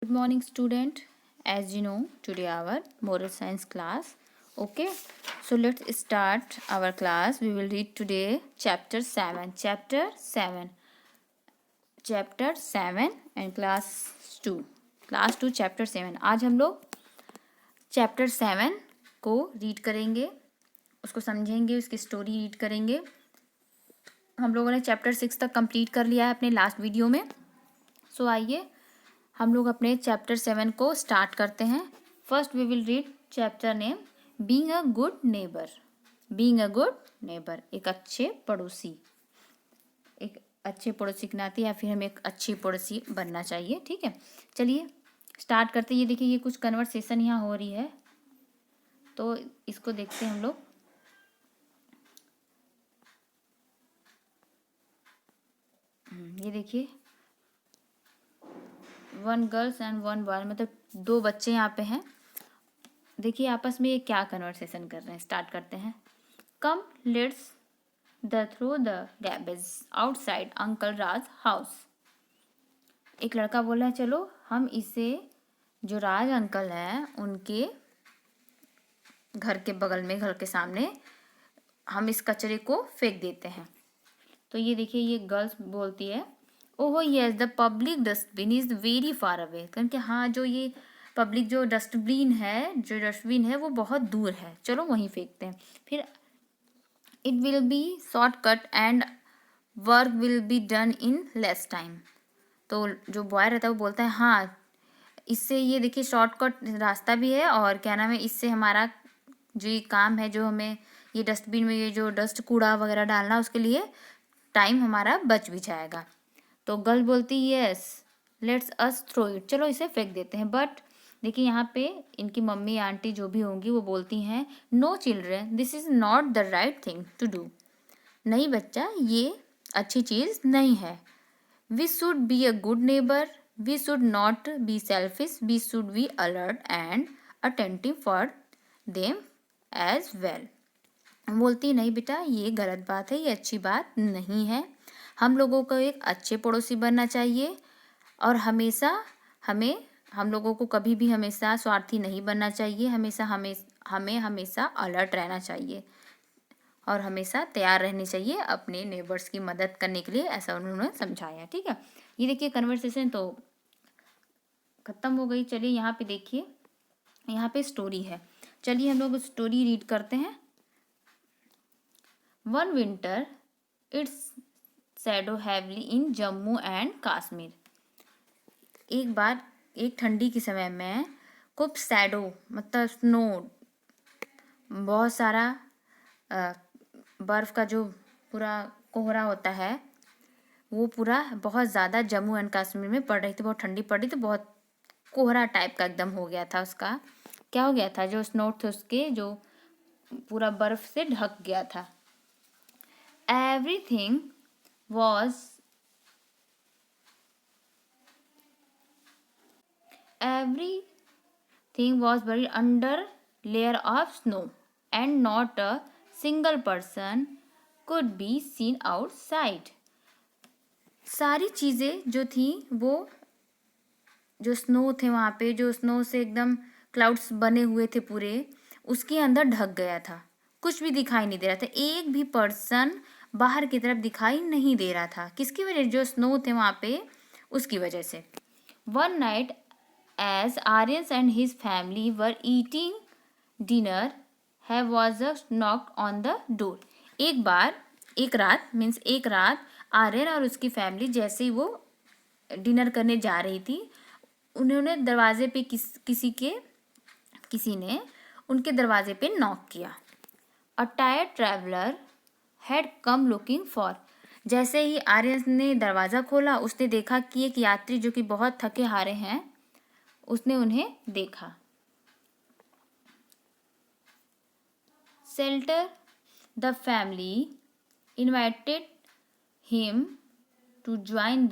Good morning, student. As you know, today our moral science class. Okay, so let's start our class. We will read today chapter 7. Chapter 7 and class 2. Class 2 chapter 7. आज हम लोग chapter 7 को read करेंगे, उसको समझेंगे, उसकी story read करेंगे. हम लोगों ने चैप्टर 6 तक कंप्लीट कर लिया है अपने लास्ट वीडियो में. सो आइए हम लोग अपने चैप्टर 7 को स्टार्ट करते हैं. First we will read chapter name being a good neighbour. Being a good neighbour, एक अच्छे पड़ोसी के नाते या फिर हमें एक अच्छी पड़ोसी बनना चाहिए. ठीक है, चलिए स्टार्ट करते हैं. ये देखिए, ये कुछ कन्वर्सेशन यहाँ हो रही है, तो इसको देखते हैं हम लोग. ये देखिए, 1 गर्ल्स एंड 1 बॉय, मतलब 2 बच्चे यहाँ पे हैं. देखिए आपस में ये क्या कन्वर्सेशन कर रहे हैं. स्टार्ट करते हैं. Come let's the throw the garbage outside uncle Raj house. एक लड़का बोला है, चलो हम इसे, जो राज अंकल हैं उनके घर के बगल में, घर के सामने हम इस कचरे को फेंक देते हैं. तो ये देखिए, ये गर्ल्स बोलती है, ओहो yes the public dustbin is very far away. क्योंकि हाँ, जो ये पब्लिक जो डस्टबिन है वो बहुत दूर है, चलो वहीं फेंकते हैं. फिर it will be shortcut and work will be done in less time. तो जो बॉय रहता है वो बोलता है, हाँ इससे ये देखिए शॉर्टकट रास्ता भी है, और क्या नाम है, इससे हमारा जो ये काम है, जो हमें ये डस्टबिन में ये जो डस्ट कूड़ा वगैरह डालना, उसके लिए टाइम हमारा बच भी जाएगा. तो गर्ल बोलती yes let's us throw it, चलो इसे फेंक देते हैं. बट देखिए यहाँ पे इनकी मम्मी आंटी जो भी होंगी वो बोलती हैं, no children this is not the right thing to do. नहीं बच्चा, ये अच्छी चीज़ नहीं है. We should be a good neighbour, we should not be selfish, we should be alert and attentive for them as well. बोलती नहीं बेटा, ये गलत बात है, ये अच्छी बात नहीं है. हम लोगों को एक अच्छे पड़ोसी बनना चाहिए, और हमेशा हम लोगों को कभी भी हमेशा स्वार्थी नहीं बनना चाहिए. हमें हमेशा अलर्ट रहना चाहिए, और हमेशा तैयार रहनी चाहिए अपने नेबर्स की मदद करने के लिए. ऐसा उन्होंने समझाया. ठीक है, ये देखिए कन्वर्सेशन तो ख़त्म हो गई. चलिए यहाँ पे देखिए, यहाँ पे स्टोरी है. चलिए हम लोग स्टोरी रीड करते हैं. One winter it's shadow heavily in Jammu and Kashmir. एक बार एक ठंडी के समय में खूब शैडो मतलब स्नो, बहुत सारा बर्फ़ का जो पूरा कोहरा होता है वो पूरा बहुत ज़्यादा जम्मू एंड कश्मीर में पड़ रही थी. बहुत ठंडी पड़ रही थी, बहुत कोहरा टाइप का एकदम हो गया था. उसका क्या हो गया था, जो स्नो थे उसके जो पूरा बर्फ़ से ढक गया था. Everything was Everything was buried under layer of snow, and not a single person could be seen outside. सारी चीज़ें जो थी वो, जो स्नो थे वहाँ पे, जो स्नो से एकदम क्लाउड्स बने हुए थे पूरे, उसके अंदर ढक गया था. कुछ भी दिखाई नहीं दे रहा था. एक भी पर्सन बाहर की तरफ दिखाई नहीं दे रहा था. किसकी वजह, जो स्नो थे वहाँ पे उसकी वजह से. One night as Aryans and his family were eating dinner, have was a knock on the door. एक रात आर्यन और उसकी फैमिली जैसे ही वो डिनर करने जा रही थी, उन्होंने दरवाजे पे किसी ने उनके दरवाजे पे नॉक किया. A tired traveller had come looking for. जैसे ही आर्यन ने दरवाज़ा खोला, उसने देखा कि एक यात्री जो कि बहुत थके हारे हैं, उसने उन्हें देखा. Shelter the family invited him to join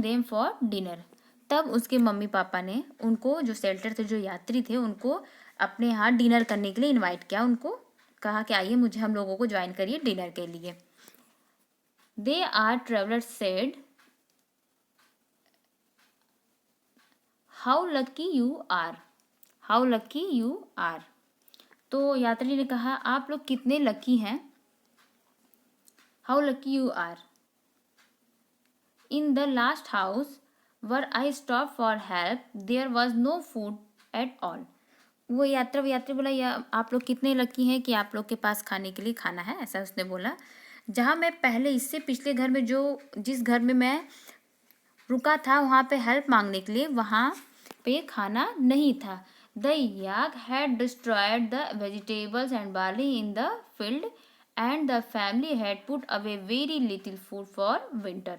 them for dinner. तब उसके मम्मी पापा ने उनको, जो शेल्टर थे, जो यात्री थे, उनको अपने यहाँ डिनर करने के लिए इनवाइट किया. उनको कहा कि आइए, मुझे हम लोगों को ज्वाइन करिए डिनर के लिए. They are traveller said how lucky you are, how lucky you are. तो यात्री ने कहा आप लोग कितने लकी हैं। How lucky you are. In the last house where I stop for help there was no food at all. वो यात्री बोला या आप लोग कितने लकी हैं कि आप लोग के पास खाने के लिए खाना है, ऐसा उसने बोला। जहाँ मैं पहले इससे पिछले घर में जिस घर में मैं रुका था वहाँ पे हेल्प मांगने के लिए, वहाँ पे खाना नहीं था। The yak had destroyed the vegetables and barley in the field and the family had put away very little food for winter.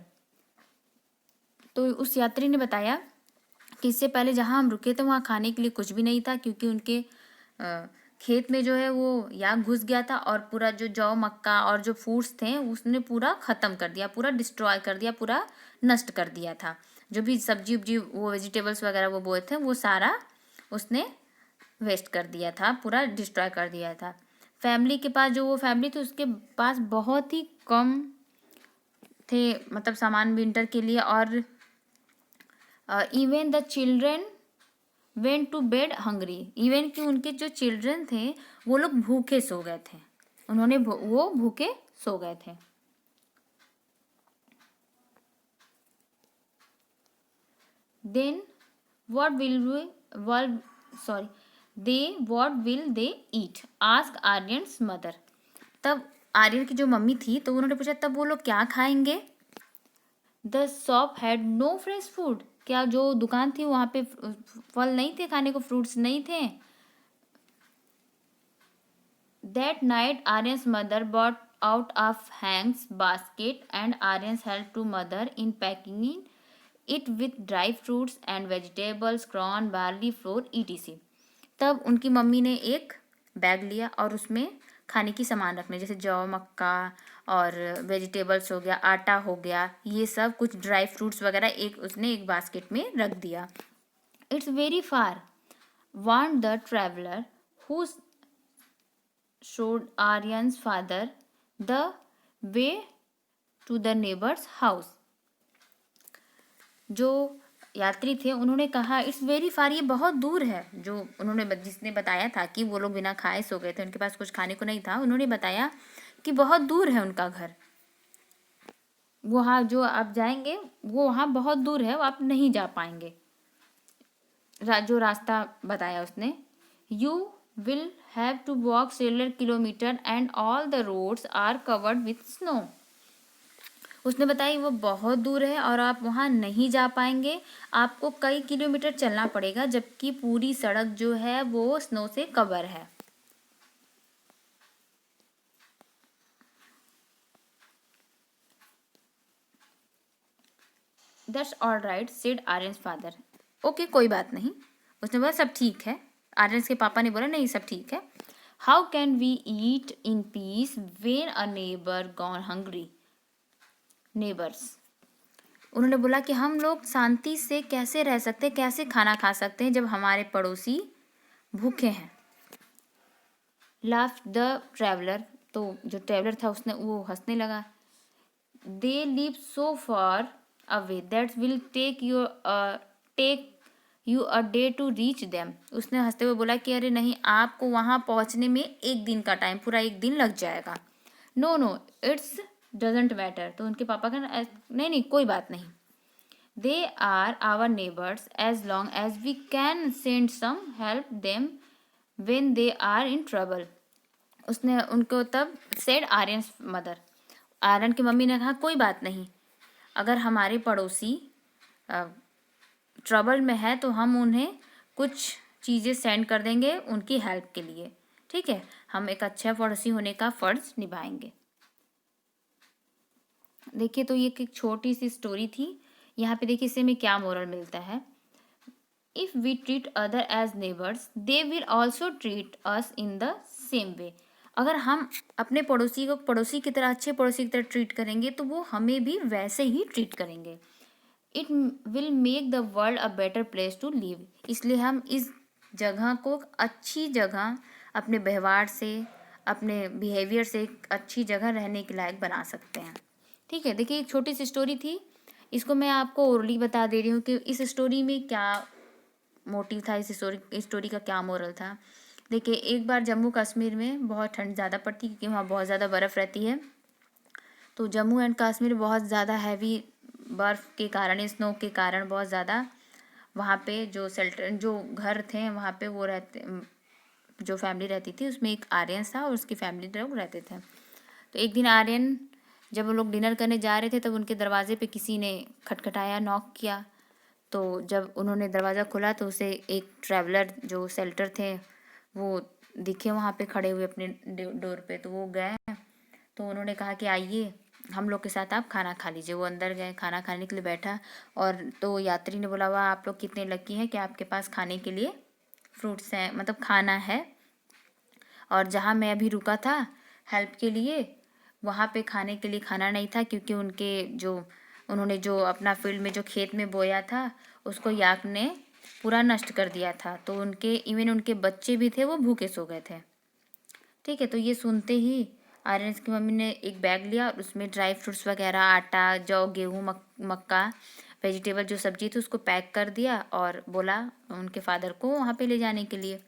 तो उस यात्री ने बताया कि इससे पहले जहाँ हम रुके थे वहाँ खाने के लिए कुछ भी नहीं था, क्योंकि उनके खेत में जो है वो याक घुस गया था और पूरा जो जौ मक्का और जो फ्रूट्स थे उसने पूरा ख़त्म कर दिया, पूरा डिस्ट्रॉय कर दिया, पूरा नष्ट कर दिया था। जो भी सब्जी उब्जी वो वेजिटेबल्स वगैरह वो बोए थे वो सारा उसने वेस्ट कर दिया था, पूरा डिस्ट्रॉय कर दिया था। फैमिली के पास जो वो फैमिली थी उसके पास बहुत ही कम थे, मतलब सामान विंटर के लिए। और even the children went to bed hungry, even कि उनके जो चिल्ड्रन थे वो लोग भूखे सो गए थे, वो भूखे सो गए थे। Then what will they eat? Ask Aryan's mother. तब आर्यन की जो मम्मी थी तो उन्होंने पूछा तब वो लोग क्या खाएंगे। The shop had no fresh food, क्या जो दुकान थी वहाँ पे फल नहीं थे खाने को, फ्रूट्स नहीं थे। That night Aryan's mother bought out of hangs basket and Aryan's help to mother in packing it with dry fruits and vegetables, corn, barley, flour, etc। तब उनकी मम्मी ने एक बैग लिया और उसमें खाने की सामान रखने, जैसे जौ मक्का और वेजिटेबल्स हो गया, आटा हो गया, ये सब कुछ ड्राई फ्रूट्स वगैरह उसने एक बास्केट में रख दिया। It's very far want the traveller who showed Aryan's father the way to the neighbours house. जो यात्री थे उन्होंने कहा इट्स वेरी फार, ये बहुत दूर है। जो जिसने बताया था कि वो लोग बिना खाए सो गए थे, उनके पास कुछ खाने को नहीं था, उन्होंने बताया कि बहुत दूर है उनका घर, वहाँ जो आप जाएंगे वो वहाँ बहुत दूर है, वो आप नहीं जा पाएंगे। जो रास्ता बताया उसने, you will have to walk several kilometre and all the roads are covered with snow. उसने बताया वो बहुत दूर है और आप वहाँ नहीं जा पाएंगे, आपको कई किलोमीटर चलना पड़ेगा, जबकि पूरी सड़क जो है वो स्नो से कवर है। That's all right said Aryans father. Okay कोई बात नहीं, उसने बोला सब ठीक है। आर्यन्स के पापा ने बोला नहीं सब ठीक है। How can we eat in peace when a neighbour gone hungry. Neighbours, उन्होंने बोला कि हम लोग शांति से कैसे रह सकते हैं, कैसे खाना खा सकते हैं जब हमारे पड़ोसी भूखे हैं। लाफ्ड द ट्रैवलर, तो जो ट्रैवलर था उसने वो हंसने लगा। They live so far away that will take you a day to reach them. उसने हंसते हुए बोला कि अरे नहीं, आपको वहाँ पहुँचने में एक दिन का टाइम, पूरा एक दिन लग जाएगा। No no it's doesn't matter. तो उनके पापा का नहीं नहीं कोई बात नहीं। They are our neighbours as long as we can send some help them when they are in trouble. उसने उनको तब सेड आर्यन्स मदर, आर्यन की मम्मी ने कहा कोई बात नहीं, अगर हमारे पड़ोसी ट्रबल में है तो हम उन्हें कुछ चीज़ें सेंड कर देंगे उनकी हेल्प के लिए, ठीक है, हम एक अच्छा पड़ोसी होने का फ़र्ज निभाएंगे। देखिए तो ये एक छोटी सी स्टोरी थी। यहाँ पे देखिए इससे में क्या मोरल मिलता है। If we treat other as neighbours they will also treat us in the same way. अगर हम अपने पड़ोसी को पड़ोसी की तरह, अच्छे पड़ोसी की तरह ट्रीट करेंगे तो वो हमें भी वैसे ही ट्रीट करेंगे। It will make the world a better place to live. इसलिए हम इस जगह को अच्छी जगह अपने व्यवहार से, अपने बिहेवियर से एक अच्छी जगह रहने के लायक बना सकते हैं। ठीक है, देखिए एक छोटी सी स्टोरी थी, इसको मैं आपको ओरली बता दे रही हूँ कि इस स्टोरी में क्या मोटिव था इस स्टोरी का, क्या मोरल था। देखिए, एक बार जम्मू कश्मीर में बहुत ठंड ज़्यादा पड़ती है, क्योंकि वहाँ बहुत ज़्यादा बर्फ़ रहती है। तो जम्मू एंड कश्मीर बहुत ज़्यादा हैवी बर्फ़ के कारण, स्नो के कारण बहुत ज़्यादा वहाँ पे जो घर थे वहाँ पे वो जो फैमिली रहती थी उसमें एक आर्यन था और उसकी फैमिली लोग रहते थे। तो एक दिन आर्यन, जब वो लोग डिनर करने जा रहे थे, तब उनके दरवाजे पे किसी ने खटखटाया, नॉक किया। तो जब उन्होंने दरवाज़ा खोला तो उसे एक ट्रैवलर जो सेल्टर थे वो दिखे वहाँ पे खड़े हुए अपने डोर पे। तो वो गए, तो उन्होंने कहा कि आइए हम लोग के साथ आप खाना खा लीजिए। वो अंदर गए, खाना खाने के लिए बैठा, और तो यात्री ने बोला, वाह आप लोग कितने लकी हैं कि आपके पास खाने के लिए फ्रूट्स हैं, मतलब खाना है। और जहाँ मैं अभी रुका था हेल्प के लिए, वहाँ पे खाने के लिए खाना नहीं था, क्योंकि उन्होंने जो अपना फील्ड में जो खेत में बोया था उसको याक ने पूरा नष्ट कर दिया था। तो इवन उनके बच्चे भी थे, वो भूखे सो गए थे। ठीक है, तो ये सुनते ही आर्यन की मम्मी ने एक बैग लिया और उसमें ड्राई फ्रूट्स वगैरह, आटा, जौ, गेहूँ, मक्का, वेजिटेबल जो सब्जी थी उसको पैक कर दिया और बोला उनके फादर को वहाँ पे ले जाने के लिए।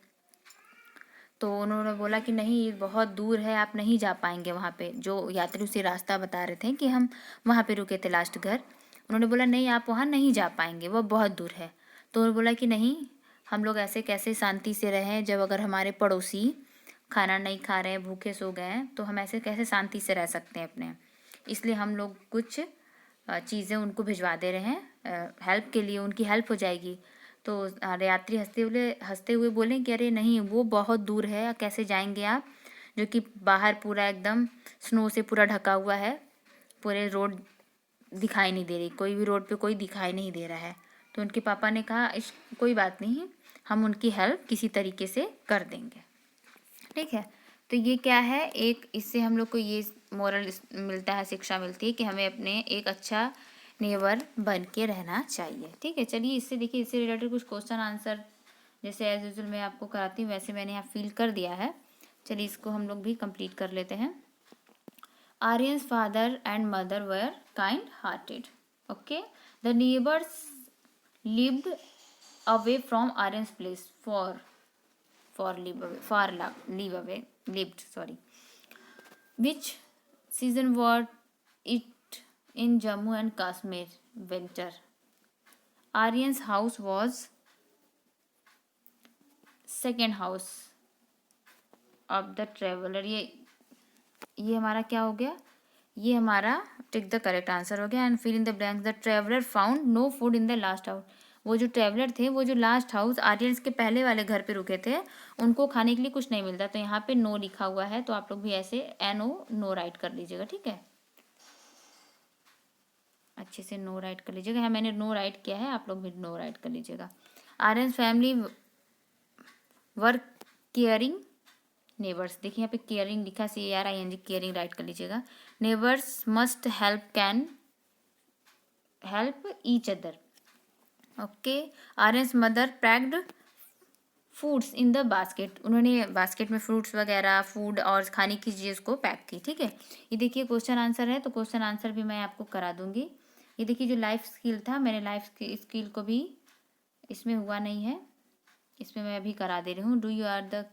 तो उन्होंने बोला कि नहीं, ये बहुत दूर है, आप नहीं जा पाएंगे वहाँ पे। जो यात्री उसे रास्ता बता रहे थे कि हम वहाँ पे रुके थे लास्ट घर, उन्होंने बोला नहीं, आप वहाँ नहीं जा पाएंगे, वो बहुत दूर है। तो उन्होंने बोला कि नहीं, हम लोग ऐसे कैसे शांति से रहें, जब अगर हमारे पड़ोसी खाना नहीं खा रहे हैं, भूखे सो गए हैं, तो हम ऐसे कैसे शांति से रह सकते हैं अपने। इसलिए हम लोग कुछ चीज़ें उनको भिजवा दे रहे हैं हेल्प के लिए, उनकी हेल्प हो जाएगी। तो यात्री हंसते हुए बोले कि अरे नहीं, वो बहुत दूर है, कैसे जाएंगे आप, जो कि बाहर पूरा एकदम स्नो से पूरा ढका हुआ है, पूरे रोड दिखाई नहीं दे रही, कोई भी रोड पे कोई दिखाई नहीं दे रहा है। तो उनके पापा ने कहा कोई बात नहीं, हम उनकी हेल्प किसी तरीके से कर देंगे। ठीक है, तो ये क्या है, एक इससे हम लोग को ये मोरल मिलता है, शिक्षा मिलती है कि हमें अपने एक अच्छा नेबर बन के रहना चाहिए। ठीक है, चलिए इससे देखिए, इससे रिलेटेड कुछ क्वेश्चन आंसर जैसे एज यूजुअल मैं आपको कराती हूँ वैसे मैंने यहाँ फिल कर दिया है। चलिए इसको हम लोग भी कंप्लीट कर लेते हैं। Aryans father and mother were kind hearted. Okay, the neighbours lived away from Aryans place lived, sorry. Which season was it in Jammu and Kashmir? Winter. Aryan's house was second house of the traveler. ये हमारा क्या हो गया, ये हमारा tick the correct answer हो गया। And fill in the blanks. The traveller found no food in the last house. वो जो ट्रेवलर थे, वो जो लास्ट हाउस आर्यंस के पहले वाले घर पे रुके थे, उनको खाने के लिए कुछ नहीं मिलता। तो यहाँ पे नो लिखा हुआ है, तो आप लोग भी ऐसे नो राइट कर लीजिएगा। ठीक है, अच्छे से नो राइट कर लीजिएगा। हाँ, मैंने नो राइट किया है, आप लोग भी नो राइट कर लीजिएगा। आर्यंस फैमिली वर केयरिंग नेबर्स। देखिए यहाँ पे केयरिंग लिखा, CARING, केयरिंग राइट कर लीजिएगा। Neighbours must help each other. Okay, Aryans mother packed foods in the basket. उन्होंने बास्केट में फ्रूट्स वगैरह, फूड और खाने की चीज़ को पैक की। ठीक है, ये देखिए क्वेश्चन आंसर है, तो क्वेश्चन आंसर भी मैं आपको करा दूंगी। ये देखिए जो लाइफ स्किल था, मैंने लाइफ स्किल को भी इसमें हुआ नहीं है, इसमें मैं अभी करा दे रही हूँ। डू यू आर द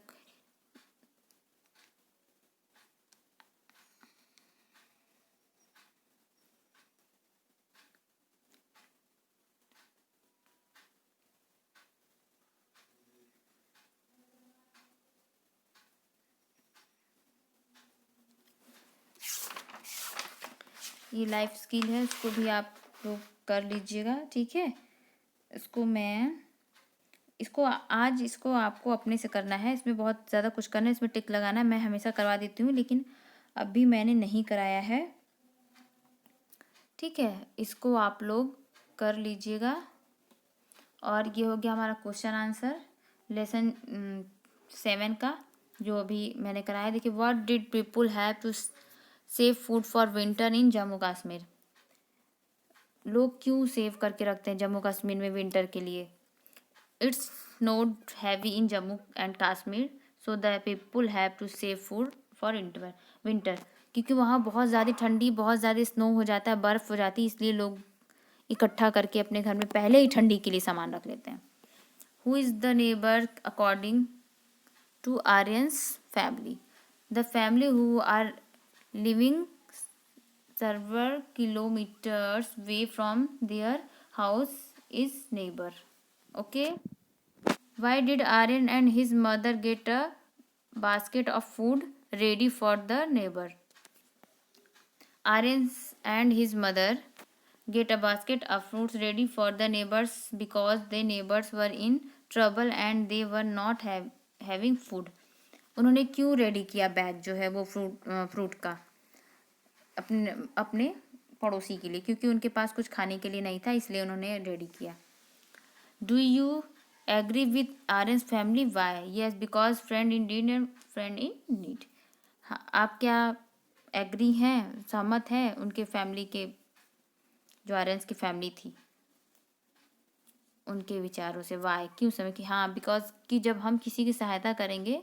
ये लाइफ स्किल है, इसको भी आप लोग कर लीजिएगा। ठीक है, इसको आपको अपने से करना है, इसमें बहुत ज़्यादा कुछ करना है, इसमें टिक लगाना है। मैं हमेशा करवा देती हूँ, लेकिन अभी मैंने नहीं कराया है। ठीक है, इसको आप लोग कर लीजिएगा। और ये हो गया हमारा क्वेश्चन आंसर लेसन 7 का, जो अभी मैंने कराया। देखिए, what did people have to save food for winter in Jammu Kashmir. लोग क्यों सेव करके रखते हैं जम्मू कश्मीर में विंटर के लिए। It's not heavy in Jammu and Kashmir, so the people have to save food for winter. क्योंकि वहाँ बहुत ज़्यादा ठंडी, बहुत ज़्यादा स्नो हो जाता है, बर्फ़ हो जाती है, इसलिए लोग इकट्ठा करके अपने घर में पहले ही ठंडी के लिए सामान रख लेते हैं। Who is the neighbour according to Aryan's family. The family who are living several kilometers away from their house is neighbor. Okay. Why did Aryan and his mother get a basket of food ready for the neighbor? Aryan and his mother get a basket of fruits ready for the neighbors because the neighbors were in trouble and they were not having food. उन्होंने क्यों ready किया bag जो है वो fruit का अपने अपने पड़ोसी के लिए, क्योंकि उनके पास कुछ खाने के लिए नहीं था, इसलिए उन्होंने रेडी किया. Do you agree with Aryan's family? Why? Yes, because friend in need and friend in need. आप क्या एग्री हैं, सहमत हैं उनके फैमिली के, जो आर्यंस की फैमिली थी उनके विचारों से? वाई? क्यों समय कि हाँ, बिकॉज कि जब हम किसी की सहायता करेंगे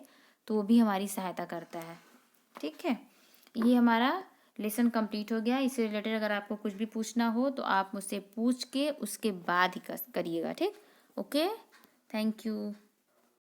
तो वो भी हमारी सहायता करता है. ठीक है, ये हमारा लेसन कंप्लीट हो गया. इससे रिलेटेड अगर आपको कुछ भी पूछना हो तो आप मुझसे पूछ के उसके बाद ही करिएगा. ठीक, ओके, थैंक यू.